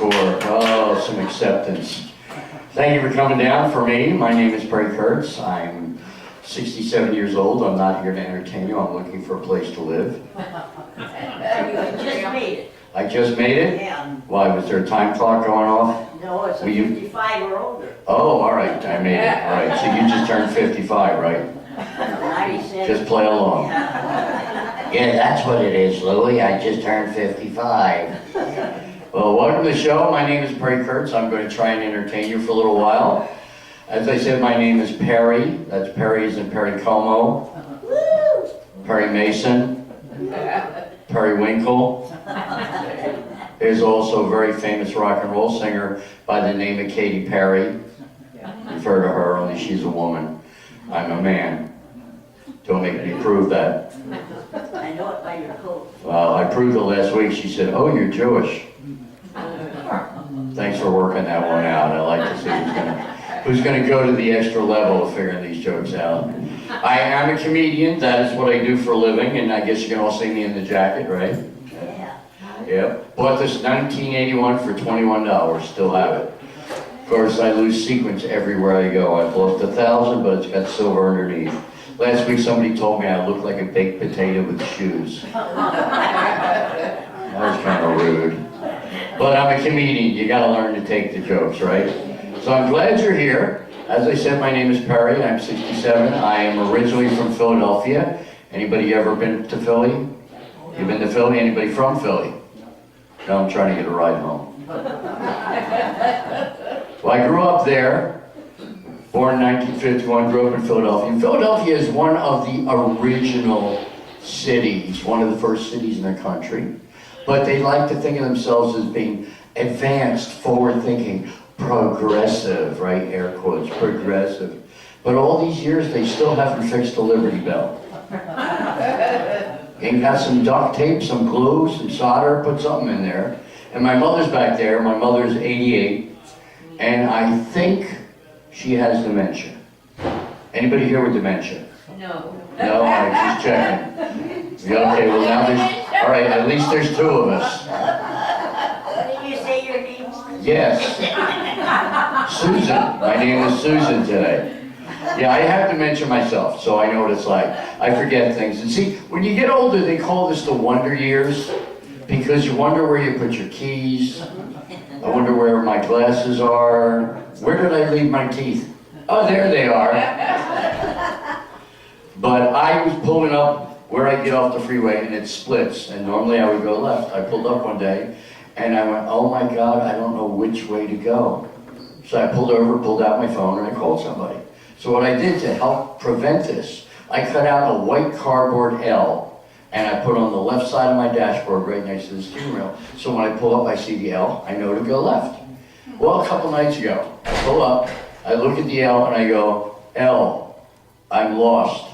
for some acceptance. Thank you for coming down for me. My name is Kurtz. I'm 67 years old. I'm not here to entertain you. I'm looking for a place to live. You just made it. I just made it? Yeah. Why, was there a time clock going off? No, it's a 55 or older. Oh, all right, I made it. All right, so you just turned 55, right? 96. Just play along. Yeah, that's what it is, Louie. I just turned 55. Well, welcome to the show. My name is Kurtz. I'm going to try and entertain you for a little while. As I said, my name is Perry. That's Perry as in Perry Como, Perry Mason, Perry Winkle. There's also a very famous rock and roll singer by the name of Katy Perry. You've heard of her, only she's a woman. I'm a man. Don't make me prove that. I know it by your coat. Well, I proved it last week. She said, "Oh, you're Jewish." Thanks for working that one out. I like to see who's gonna go to the extra level of figuring these jokes out. I am a comedian. That is what I do for a living, and I guess you can all see me in the jacket, right? Yeah. Yep. Bought this 1981 for $21. Still have it. Of course, I lose sequins everywhere I go. I've lost 1,000, but it's got silver underneath. Last week somebody told me I looked like a baked potato with shoes. That was kind of rude. But I'm a comedian. You got to learn to take the jokes, right? So I'm glad you're here. As I said, my name is Perry. I'm 67. I am originally from Philadelphia. Anybody ever been to Philly? You been to Philly? Anybody from Philly? No, I'm trying to get a ride home. Well, I grew up there. Born in 1951, grew up in Philadelphia. Philadelphia is one of the original cities, one of the first cities in the country. But they like to think of themselves as being advanced, forward-thinking, progressive, right? Air quotes, progressive. But all these years, they still haven't fixed the Liberty Bell. And got some duct tape, some glue, some solder, put something in there. And my mother's back there. My mother's 88. And I think she has dementia. Anybody here with dementia? No. No? All right, just checking. Yeah, okay, well now there's, all right, at least there's two of us. Did you say your name? Yes. Susan. My name is Susan today. Yeah, I have dementia myself, so I know what it's like. I forget things. And see, when you get older, they call this the wonder years, because you wonder where you put your keys. I wonder where my glasses are. Where did I leave my teeth? Oh, there they are. But I was pulling up where I get off the freeway and it splits. And normally I would go left. I pulled up one day and I went, oh my God, I don't know which way to go. So I pulled over, pulled out my phone, and I called somebody. So what I did to help prevent this, I cut out a white cardboard L and I put on the left side of my dashboard right next to the steering wheel. So when I pull up, I see the L, I know to go left. Well, a couple nights ago, I pull up, I look at the L and I go, L, I'm lost.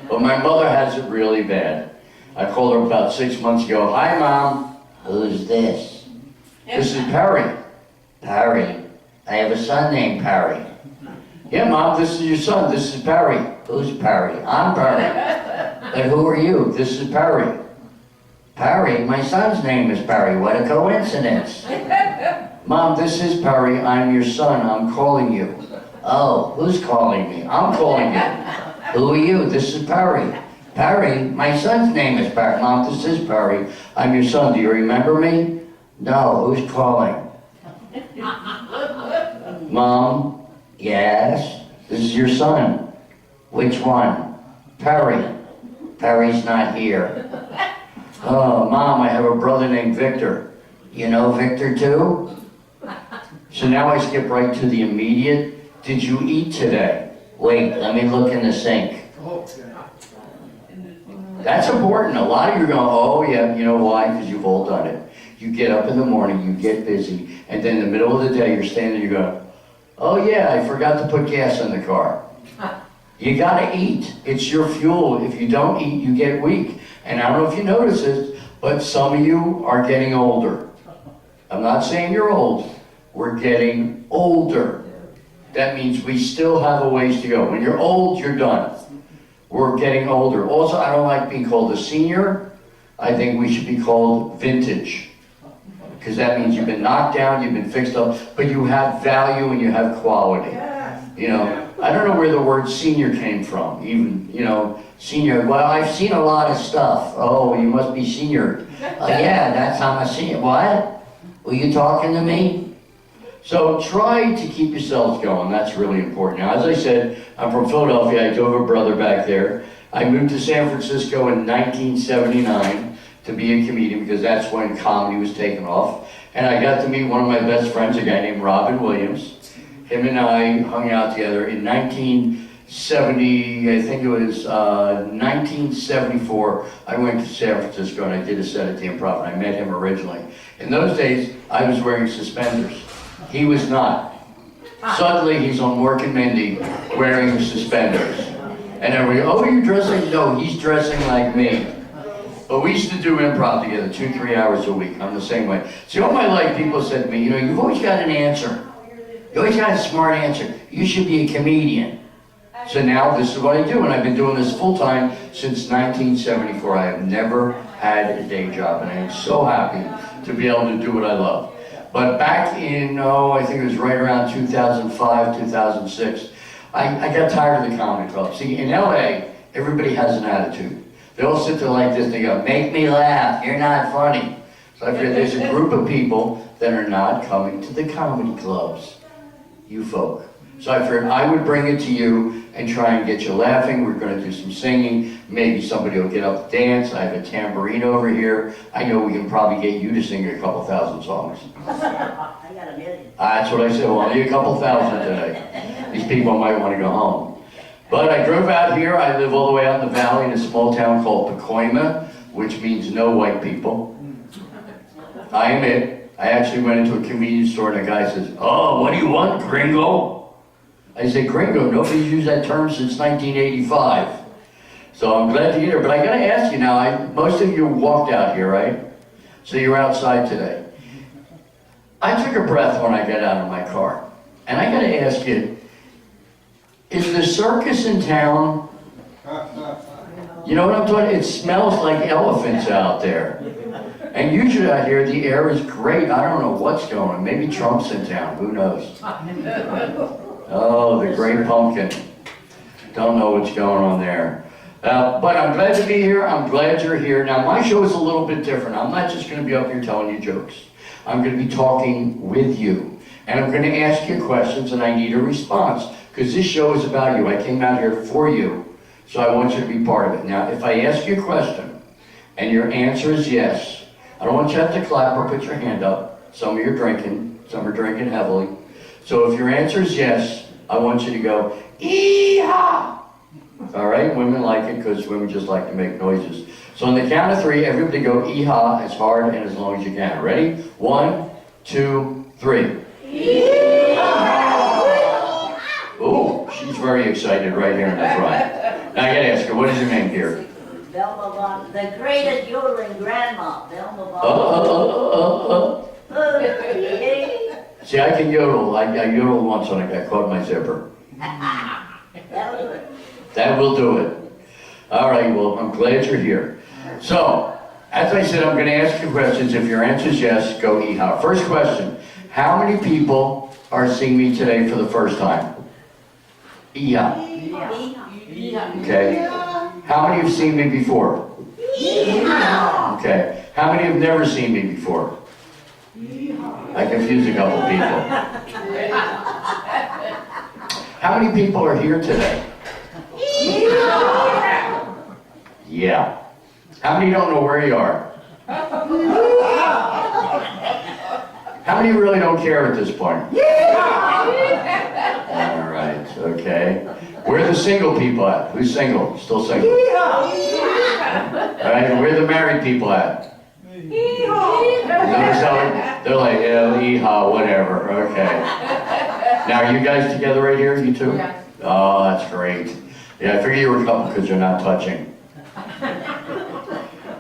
But my mother has it really bad. I called her about 6 months ago. Hi, Mom. Who's this? This is Perry. Perry. I have a son named Perry. Yeah, Mom, this is your son. This is Perry. Who's Perry? I'm Perry. And who are you? This is Perry. Perry? My son's name is Perry. What a coincidence. Mom, this is Perry. I'm your son. I'm calling you. Oh, who's calling me? I'm calling you. Who are you? This is Perry. Perry? My son's name is Perry. Mom, this is Perry. I'm your son. Do you remember me? No, who's calling? Mom, Yes? this is your son. Which one? Perry. Perry's not here. Oh, Mom, I have a brother named Victor. You know Victor too? So now I skip right to the immediate. Did you eat today? Wait, let me look in the sink. That's important. A lot of you are going, oh yeah, you know why? Because you've all done it. You get up in the morning, you get busy, and then in the middle of the day you're standing there, you go, oh yeah, I forgot to put gas in the car. You gotta eat. It's your fuel. If you don't eat, you get weak. And I don't know if you notice this, but some of you are getting older. I'm not saying you're old. We're getting older. That means we still have a ways to go. When you're old, you're done. We're getting older. Also, I don't like being called a senior I think we should be called vintage. Because that means you've been knocked down, you've been fixed up, but you have value and you have quality. You know, I don't know where the word senior came from, even, you know, senior. Well, I've seen a lot of stuff. Oh, you must be senior. Yeah, that's how I'm a senior. What? Were you talking to me? So try to keep yourselves going. That's really important. Now, as I said, I'm from Philadelphia. I do have a brother back there. I moved to San Francisco in 1979 to be a comedian because that's when comedy was taking off. And I got to meet one of my best friends, a guy named Robin Williams. Him and I hung out together in 1970, I think it was 1974. I went to San Francisco and I did a set at the Improv, and I met him originally. In those days, I was wearing suspenders. He was not. Suddenly, he's on Mork and Mindy wearing suspenders. And everybody, oh, you're dressing? No, he's dressing like me. But we used to do improv together 2-3 hours a week. I'm the same way. See, all my life, people said to me, you know, you've always got an answer. You always got a smart answer. You should be a comedian. So now this is what I do, and I've been doing this full time since 1974. I have never had a day job, and I am so happy to be able to do what I love. But back in, I think it was right around 2005, 2006, I got tired of the comedy club. See, in LA, everybody has an attitude. They all sit there like this, they go, make me laugh, you're not funny. So I figured there's a group of people that are not coming to the comedy clubs. You folk. So I figured I would bring it to you and try and get you laughing. We're going to do some singing. Maybe somebody will get up and dance. I have a tambourine over here. I know we can probably get you to sing a couple thousand songs. I got a million. That's what I said. Well, only a couple thousand today. These people might want to go home. But I drove out here. I live all the way out in the valley in a small town called Pacoima, which means no white people. I admit, I actually went into a convenience store and a guy says, oh, what do you want, gringo? I say, gringo, nobody's used that term since 1985. So I'm glad to get here, but I gotta ask you now, most of you walked out here, right? So you're outside today. I took a breath when I got out of my car. And I gotta ask you, is the circus in town? You know what I'm talking? It smells like elephants out there. And usually out here, the air is great. I don't know what's going on. Maybe Trump's in town. Who knows? Oh, the great pumpkin. Don't know what's going on there. But I'm glad to be here. I'm glad you're here. Now, my show is a little bit different. I'm not just going to be up here telling you jokes. I'm going to be talking with you. And I'm going to ask you questions, and I need a response. Because this show is about you. I came out here for you, so I want you to be part of it. Now, if I ask you a question, and your answer is yes, I don't want you to have to clap or put your hand up. Some of you are drinking. Some are drinking heavily. So if your answer is yes, I want you to go, ee-haw! All right? Women like it because women just like to make noises. So on the count of 3, everybody go ee-haw as hard and as long as you can. Ready? 1, 2, 3. Ee-haw! Ooh, she's very excited right here in the front. Now I gotta ask her, what is your name, dear? Velma Von, the greatest yodeling grandma, Velma Von. See, I can yodel. I yodeled once when I got caught in my zipper. That'll do it. That will do it. All right, well, I'm glad you're here. So, as I said, I'm going to ask you questions. If your answer is yes, go ee-haw. First question, how many people are seeing me today for the first time? Ee-haw. Okay. How many have seen me before? Okay. How many have never seen me before? I confused a couple people. How many people are here today? Yeah. How many don't know where you are? How many really don't care at this point? All right, okay. Where are the single people at? Who's single? Still single? All right, and where are the married people at? They're like, yeah, hee-haw, whatever, okay. Now, are you guys together right here, you two? Yeah. Oh, that's great. Yeah, I figured you were a couple because you're not touching.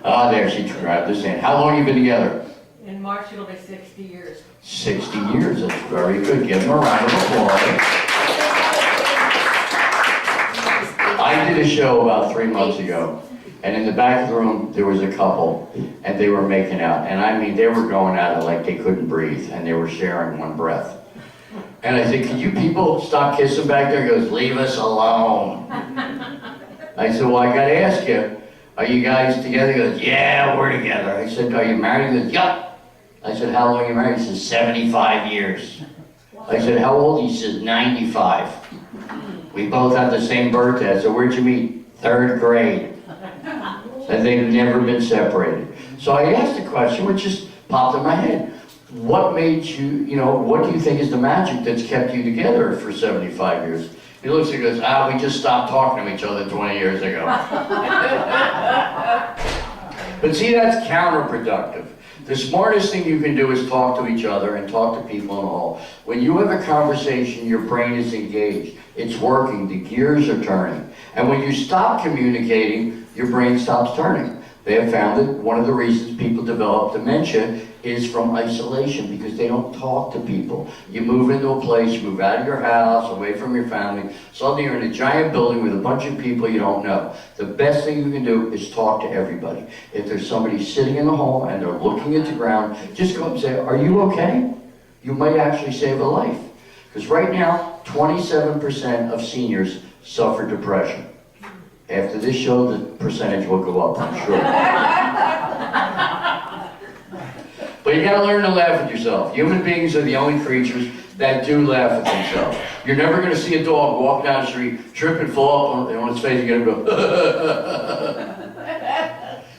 Ah, there, she grabbed this hand. How long have you been together? In March, it'll be 60 years. 60 years, that's very good. Give them a round of applause. I did a show about 3 months ago, And in the back of the room, there was a couple, and they were making out. And I mean, they were going at it like they couldn't breathe, and they were sharing one breath. And I said, "Can you people stop kissing back there?" He goes, "Leave us alone." I said, "Well, I gotta ask you, are you guys together?" He goes, "Yeah, we're together." I said, "Are you married?" He goes, "Yup." I said, "How long are you married?" He says, 75 years. I said, "How old?" He says, 95. We both had the same birthday. I said, "Where'd you meet?" 3rd grade. And they've never been separated. So I asked a question which just popped in my head. What made you, what do you think is the magic that's kept you together for 75 years? He looks and goes, we just stopped talking to each other 20 years ago. But see, that's counterproductive. The smartest thing you can do is talk to each other and talk to people and all. When you have a conversation, your brain is engaged. It's working, the gears are turning. And when you stop communicating, your brain stops turning. They have found that one of the reasons people develop dementia is from isolation, because they don't talk to people. You move into a place, you move out of your house, away from your family, suddenly you're in a giant building with a bunch of people you don't know. The best thing you can do is talk to everybody. If there's somebody sitting in the hall and they're looking at the ground, just go up and say, "Are you okay?" You might actually save a life. Because right now, 27% of seniors suffer depression. After this show, the percentage will go up, I'm sure. But you gotta learn to laugh at yourself. Human beings are the only creatures that do laugh at themselves. You're never gonna see a dog walk down the street, trip and fall up on its face and get him go,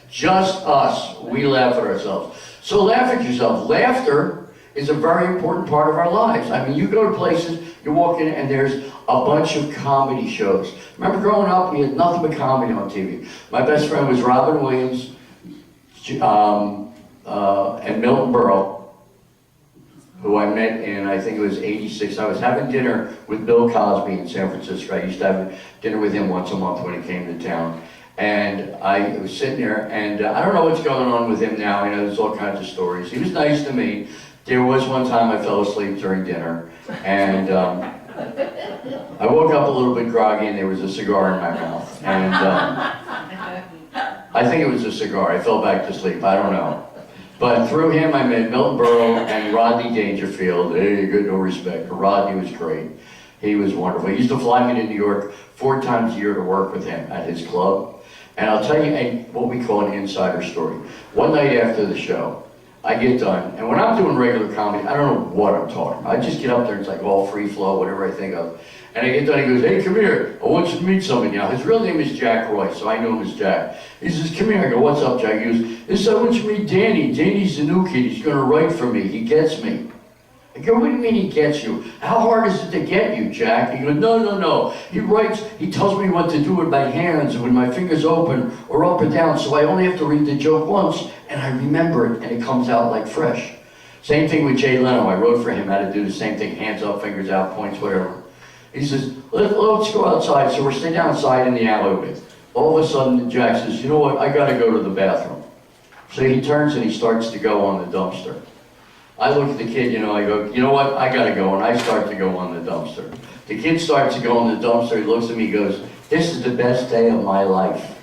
Just us, we laugh at ourselves. So laugh at yourself. Laughter is a very important part of our lives. I mean, you go to places, you walk in and there's a bunch of comedy shows. Remember growing up, we had nothing but comedy on TV. My best friend was Robin Williams, and Milton Berle, who I met in, I think it was 86. I was having dinner with Bill Cosby in San Francisco. I used to have dinner with him once a month when he came to town. And I was sitting there, and I don't know what's going on with him now. There's all kinds of stories. He was nice to me. There was one time I fell asleep during dinner, and I woke up a little bit groggy, and there was a cigar in my mouth. And I think it was a cigar. I fell back to sleep. I don't know. But through him, I met Milton Berle and Rodney Dangerfield. Hey, good, no respect. Rodney was great. He was wonderful. He used to fly me to New York 4 times a year to work with him at his club. And I'll tell you what we call an insider story. One night after the show, I get done, and when I'm doing regular comedy, I don't know what I'm talking about. I just get up there, it's like all free flow, whatever I think of. And I get done, he goes, "Hey, come here, I want you to meet somebody now." His real name is Jack Roy, so I know him as Jack. He says, "Come here." I go, "What's up, Jack?" He goes, "This, I want you to meet Danny. Danny's the new kid, he's gonna write for me, he gets me." I go, "What do you mean he gets you? How hard is it to get you, Jack?" He goes, No. He writes, he tells me what to do with my hands, with my fingers open, or up and down, so I only have to read the joke once, and I remember it, and it comes out like fresh. Same thing with Jay Leno. I wrote for him how to do the same thing, hands up, fingers out, points, whatever. He says, let's go outside. So we're sitting outside in the alleyway. All of a sudden, Jack says, "You know what, I gotta go to the bathroom." So he turns and he starts to go on the dumpster. I look at the kid, I go, "You know what, I gotta go," and I start to go on the dumpster. The kid starts to go on the dumpster, he looks at me, he goes, "This is the best day of my life."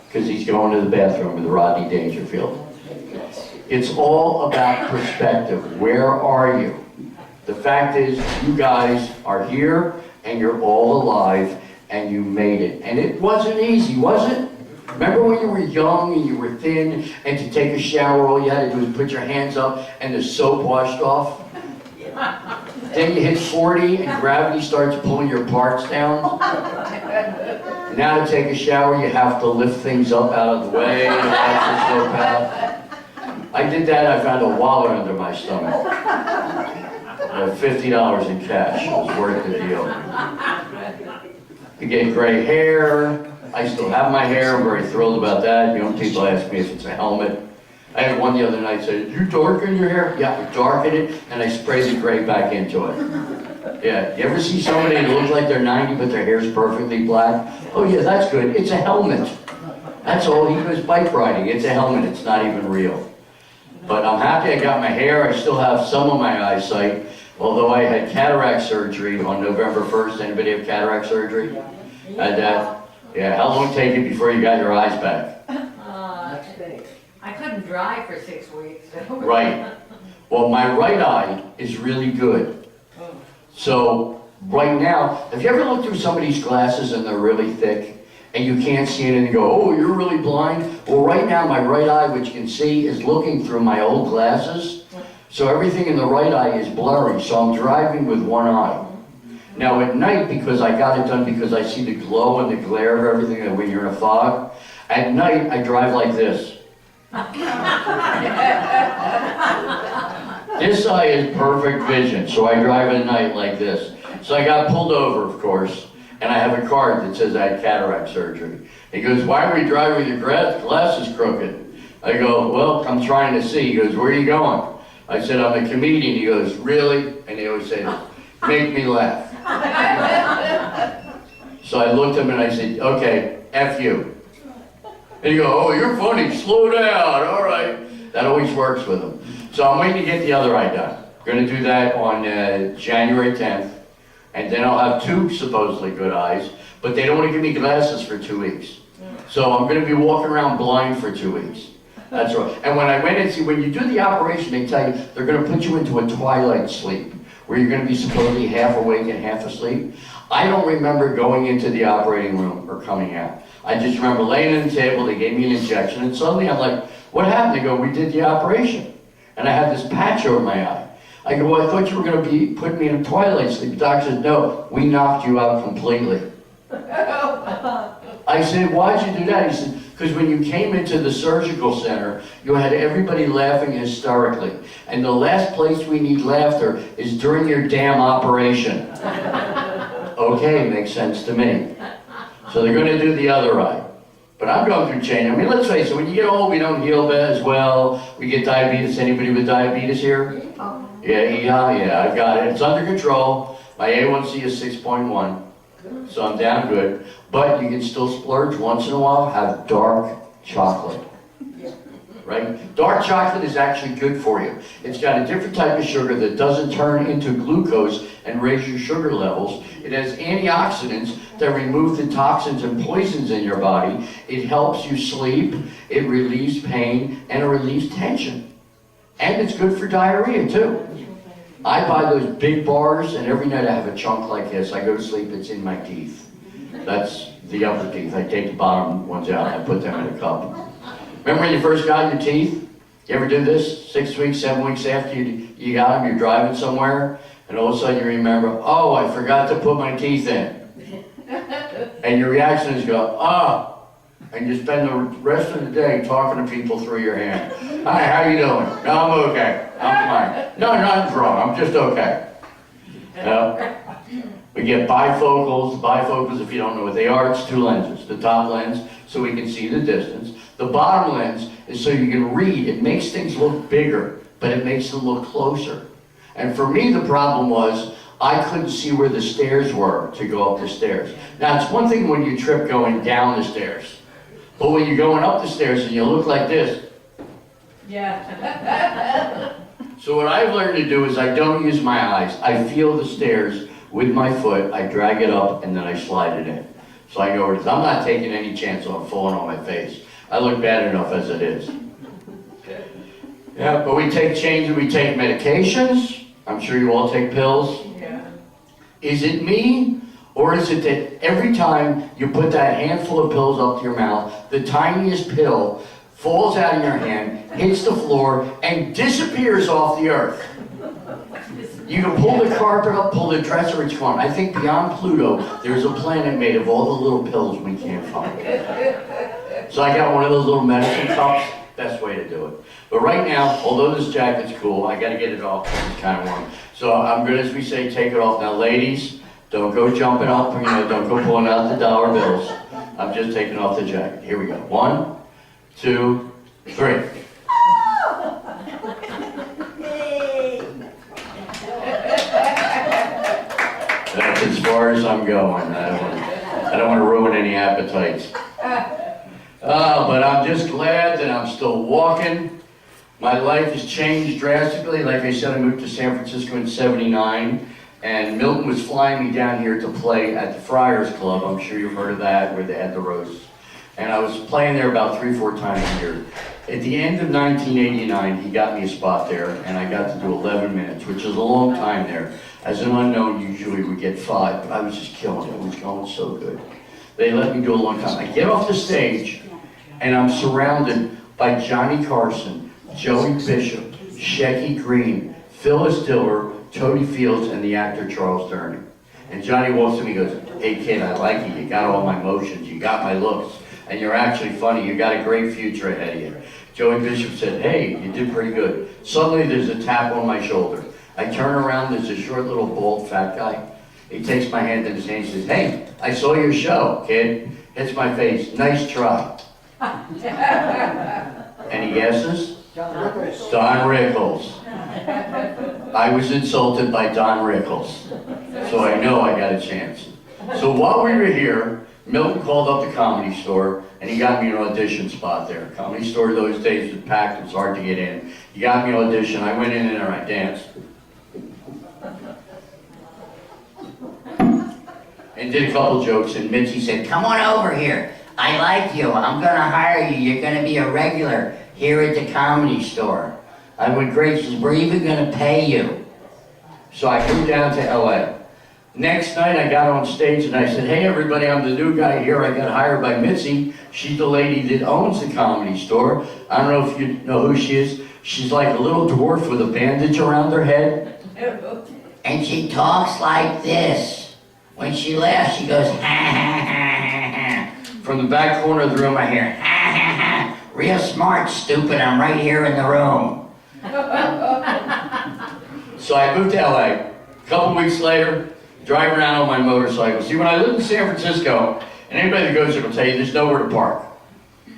Because he's going to the bathroom with Rodney Dangerfield. It's all about perspective. Where are you? The fact is, you guys are here, and you're all alive, and you made it. And it wasn't easy, was it? Remember when you were young and you were thin, and to take a shower, all you had to do was put your hands up and the soap washed off? Then you hit 40 and gravity starts pulling your parts down. And now to take a shower, you have to lift things up out of the way and wash the soap out. I did that, I found a wallet under my stomach. $50 in cash. It was worth the deal. You get gray hair. I still have my hair. I'm very thrilled about that. People ask me if it's a helmet. I had one the other night said, "You darken your hair?" Yeah, I darken it and I spray the gray back into it. Yeah, you ever see somebody that looks like they're 90 but their hair's perfectly black? Oh yeah, that's good. It's a helmet. That's all. He goes bike riding. It's a helmet. It's not even real. But I'm happy I got my hair. I still have some of my eyesight. Although I had cataract surgery on November 1st. Anybody have cataract surgery? I had that. Yeah, how long did it take you before you got your eyes back? I couldn't drive for 6 weeks. Right. Well, my right eye is really good. So, right now, have you ever looked through somebody's glasses and they're really thick and you can't see it and you go, oh, you're really blind? Well, right now, my right eye, which you can see, is looking through my old glasses. So everything in the right eye is blurry, so I'm driving with one eye. Now at night, because I got it done because I see the glow and the glare of everything when you're in a fog, at night I drive like this. This eye is perfect vision, so I drive at night like this. So I got pulled over, of course, and I have a card that says I had cataract surgery. He goes, why are we driving with your glasses crooked? I go, well, I'm trying to see. He goes, where are you going? I said, I'm a comedian. He goes, really? And he always says, make me laugh. So I looked at him and I said, okay, F you. And he goes, oh, you're funny, slow down, all right. That always works with him. So I'm waiting to get the other eye done. Going to do that on January 10th. And then I'll have 2 supposedly good eyes, but they don't want to give me glasses for 2 weeks. So I'm going to be walking around blind for 2 weeks. That's right. And when I went and see, when you do the operation, they tell you they're going to put you into a twilight sleep, where you're going to be supposedly half awake and half asleep. I don't remember going into the operating room or coming out. I just remember laying on the table, they gave me an injection, and suddenly I'm like, what happened? They go, we did the operation. And I had this patch over my eye. I go, well, I thought you were going to be putting me in a twilight sleep. The doctor said, no, we knocked you out completely. I said, why'd you do that? He said, because when you came into the surgical center, you had everybody laughing hysterically. And the last place we need laughter is during your damn operation. Okay, makes sense to me. So they're going to do the other eye. But I'm going through change. I mean, let's face it, when you get old, we don't heal as well. We get diabetes. Anybody with diabetes here? Yeah, I've got it. It's under control. My A1C is 6.1. So I'm down good. But you can still splurge once in a while, have dark chocolate. Right? Dark chocolate is actually good for you. It's got a different type of sugar that doesn't turn into glucose and raise your sugar levels. It has antioxidants that remove the toxins and poisons in your body. It helps you sleep, it relieves pain, and it relieves tension. And it's good for diarrhea too. I buy those big bars, and every night I have a chunk like this. I go to sleep, it's in my teeth. That's the upper teeth. I take the bottom ones out, I put them in a cup. Remember when you first got your teeth? You ever did this? 6 weeks, 7 weeks after you got them, you're driving somewhere, and all of a sudden you remember, oh, I forgot to put my teeth in. And your reaction is go, ah. And you spend the rest of the day talking to people through your hand. Hi, how you doing? No, I'm okay. I'm fine. No, nothing's wrong. I'm just okay. We get bifocals. Bifocals, if you don't know what they are, it's 2 lenses. The top lens, so we can see the distance. The bottom lens is so you can read. It makes things look bigger, but it makes them look closer. And for me, the problem was I couldn't see where the stairs were to go up the stairs. Now, it's one thing when you trip going down the stairs, but when you're going up the stairs and you look like this. Yeah. So what I've learned to do is I don't use my eyes. I feel the stairs with my foot. I drag it up and then I slide it in. So I go over. I'm not taking any chance on falling on my face. I look bad enough as it is. Yeah, but we take changes. We take medications. I'm sure you all take pills. Yeah. Is it me? Or is it that every time you put that handful of pills up to your mouth, the tiniest pill falls out of your hand, hits the floor, and disappears off the earth? You can pull the carpet up, pull the dresser, it's gone. I think beyond Pluto, there's a planet made of all the little pills we can't find. So I got one of those little medicine cups. Best way to do it. But right now, although this jacket's cool, I got to get it off because it's kind of warm. So I'm good, as we say, take it off. Now, ladies, don't go jumping up, don't go pulling out the dollar bills. I'm just taking off the jacket. Here we go. 1, 2, 3. That's as far as I'm going. I don't want to ruin any appetites. But I'm just glad that I'm still walking. My life has changed drastically. Like I said, I moved to San Francisco in '79. And Milton was flying me down here to play at the Friars Club. I'm sure you've heard of that, where they had the roasts. And I was playing there about 3 or 4 times a year. At the end of 1989, he got me a spot there, and I got to do 11 minutes, which is a long time there. As an unknown, usually we get 5, but I was just killing it. It was going so good. They let me do a long time. I get off the stage, and I'm surrounded by Johnny Carson, Joey Bishop, Shecky Green, Phyllis Diller, Toby Fields, and the actor Charles Durning. And Johnny walks to me and goes, "Hey kid, I like you. You got all my motions. You got my looks. And you're actually funny. You got a great future ahead of you." Joey Bishop said, "Hey, you did pretty good." Suddenly there's a tap on my shoulder. I turn around, there's a short little bald fat guy. He takes my hand in his hand and says, "Hey, I saw your show, kid." Hits my face, "Nice try." Any guesses? Don Rickles. I was insulted by Don Rickles. So I know I got a chance. So while we were here, Milton called up the Comedy Store and he got me an audition spot there. Comedy Store those days was packed, it was hard to get in. He got me an audition, I went in and I danced. And did a couple jokes, and Mitzi said, Come on over here. I like you. I'm gonna hire you. You're gonna be a regular here at the Comedy Store. I went, great. She says, we're even gonna pay you. So I flew down to LA. Next night I got on stage and I said, "Hey everybody, I'm the new guy here. I got hired by Mitzi. She's the lady that owns the Comedy Store. I don't know if you know who she is. She's like a little dwarf with a bandage around her head. And she talks like this. When she laughs, she goes, ha ha ha ha. From the back corner of the room I hear, Ha ha ha. Real smart, stupid. I'm right here in the room. So I moved to LA. A couple weeks later, driving around on my motorcycle. See, when I lived in San Francisco, and anybody that goes there will tell you there's nowhere to park.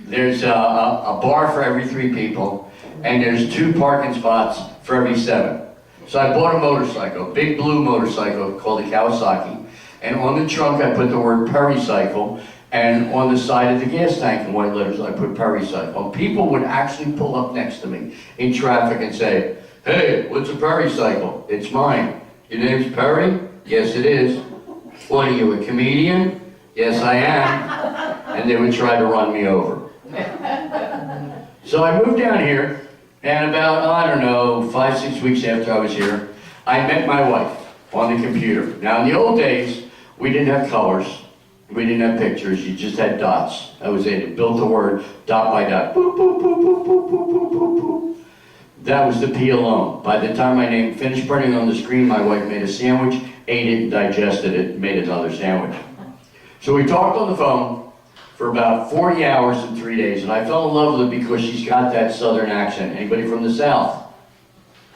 There's a bar for every 3 people, and there's 2 parking spots for every 7. So I bought a motorcycle, a big blue motorcycle called a Kawasaki, and on the trunk I put the word Pericycle, and on the side of the gas tank in white letters I put Pericycle. And people would actually pull up next to me in traffic and say, "Hey, what's a Pericycle? It's mine. Your name's Perry?" "Yes, it is." "What are you, a comedian?" "Yes, I am." And they would try to run me over. So I moved down here, and about, I don't know, 5, 6 weeks after I was here, I met my wife on the computer. Now, in the old days, we didn't have colors. We didn't have pictures. You just had dots. That was it. It built the word dot by dot. Boop, boop, boop, boop, boop, boop, boop, boop, boop. That was the P alone. By the time my name finished printing on the screen, my wife made a sandwich, ate it, and digested it, and made another sandwich. So we talked on the phone for about 40 hours and 3 days, and I fell in love with her because she's got that southern accent. Anybody from the South?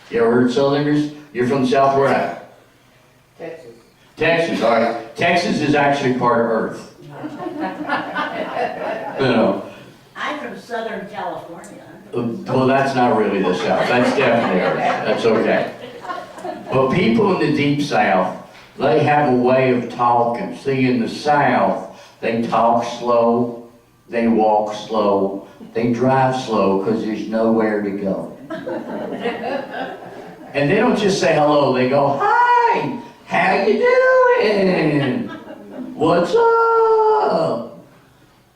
You ever heard Southerners? You're from the South, where at? Texas. Texas, all right. Texas is actually part of Earth. You know. I'm from Southern California. Well, that's not really the South. That's definitely Earth. That's okay. But people in the deep South, they have a way of talking. See, in the South, they talk slow, they walk slow, they drive slow because there's nowhere to go. And they don't just say hello, they go, "Hi, how you doing? What's up?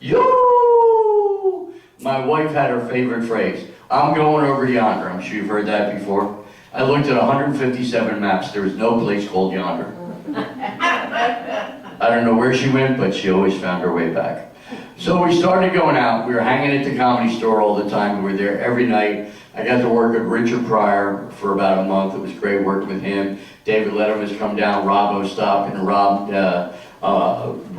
Yo!" My wife had her favorite phrase, "I'm going over yonder." I'm sure you've heard that before. I looked at 157 maps. There was no place called yonder. I don't know where she went, but she always found her way back. So we started going out. We were hanging at the Comedy Store all the time. We were there every night. I got to work with Richard Pryor for about a month. It was great working with him. David Letterman's come down. Rob was stopping.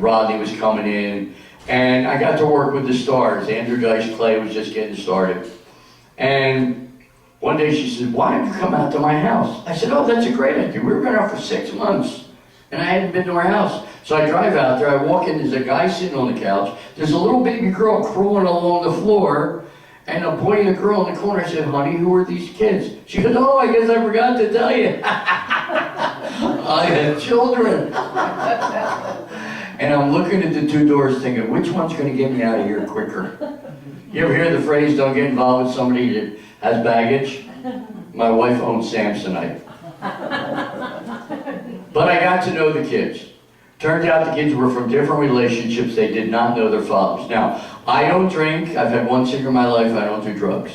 Rodney was coming in. And I got to work with the stars. Andrew Dice Clay was just getting started. And one day she said, "Why don't you come out to my house?" I said, "Oh, that's a great idea. We were going out for 6 months. And I hadn't been to her house." So I drive out there, I walk in, there's a guy sitting on the couch, there's a little baby girl crawling along the floor, and I'm pointing the girl in the corner. I said, "Honey, who are these kids?" She goes, "Oh, I guess I forgot to tell you. I have children." And I'm looking at the 2 doors thinking, which one's going to get me out of here quicker? You ever hear the phrase, "Don't get involved with somebody that has baggage"? My wife owns Samsonite. But I got to know the kids. Turned out the kids were from different relationships. They did not know their fathers. Now, I don't drink. I've had one cigarette in my life. I don't do drugs.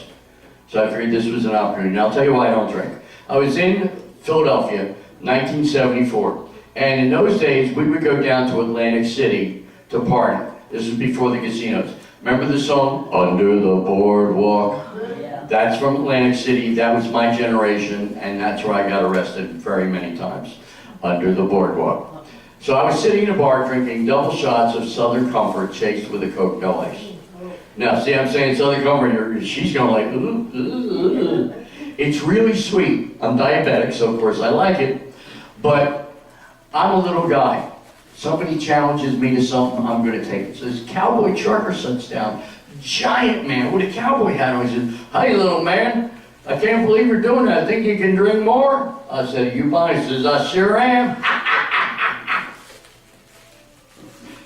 So I figured this was an opportunity. Now, I'll tell you why I don't drink. I was in Philadelphia, 1974. And in those days, we would go down to Atlantic City to party. This was before the casinos. Remember the song, Under the Boardwalk? Yeah. That's from Atlantic City. That was my generation, and that's where I got arrested very many times, under the boardwalk. So I was sitting in a bar drinking double shots of Southern Comfort chased with a Coke, no ice. Now, see, I'm saying Southern Comfort, she's going like, ooh, ooh, ooh. It's really sweet. I'm diabetic, so of course I like it, but I'm a little guy. Somebody challenges me to something, I'm going to take it. So this cowboy trucker sits down, giant man with a cowboy hat on. He says, "Hey, little man, I can't believe you're doing that. I think you can drink more?" I said, "You buying?" He says, "I sure am."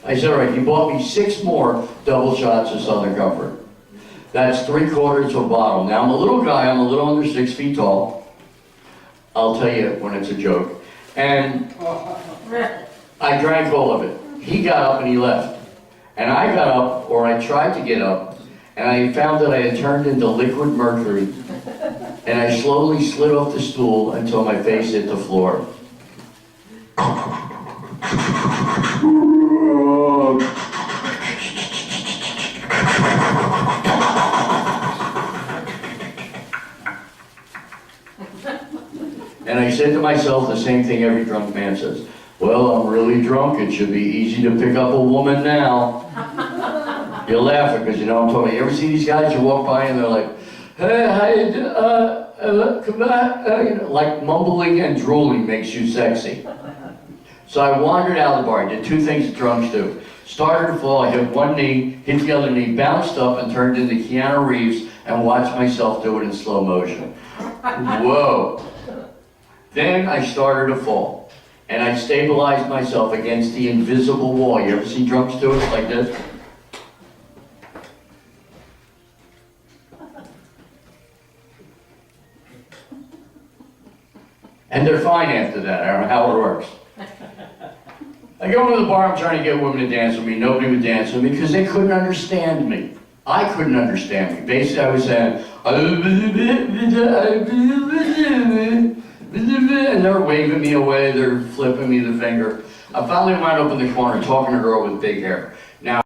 I said, "All right, you bought me 6 more double shots of Southern Comfort. That's 3/4 of a bottle." Now, I'm a little guy. I'm a little under 6 feet tall. I'll tell you when it's a joke. And I drank all of it. He got up and he left. And I got up, or I tried to get up, and I found that I had turned into liquid mercury. And I slowly slid off the stool until my face hit the floor. And I said to myself the same thing every drunk man says. "Well, I'm really drunk. It should be easy to pick up a woman now." You're laughing because you know what I'm talking about. You ever see these guys, you walk by and they're like, "Hey, how you come on," you know, like mumbling and drooling makes you sexy. So I wandered out of the bar. I did 2 things that drunks do. Started to fall, I hit one knee, hit the other knee, bounced up and turned into Keanu Reeves and watched myself do it in slow motion. Whoa. Then I started to fall. And I stabilized myself against the invisible wall. You ever see drunks do it like this? And they're fine after that. I don't know how it works. I go into the bar, I'm trying to get women to dance with me. Nobody would dance with me because they couldn't understand me. I couldn't understand me. Basically, I was saying, and they're waving me away, they're flipping me the finger. I finally wound up in the corner talking to a girl with big hair. Now,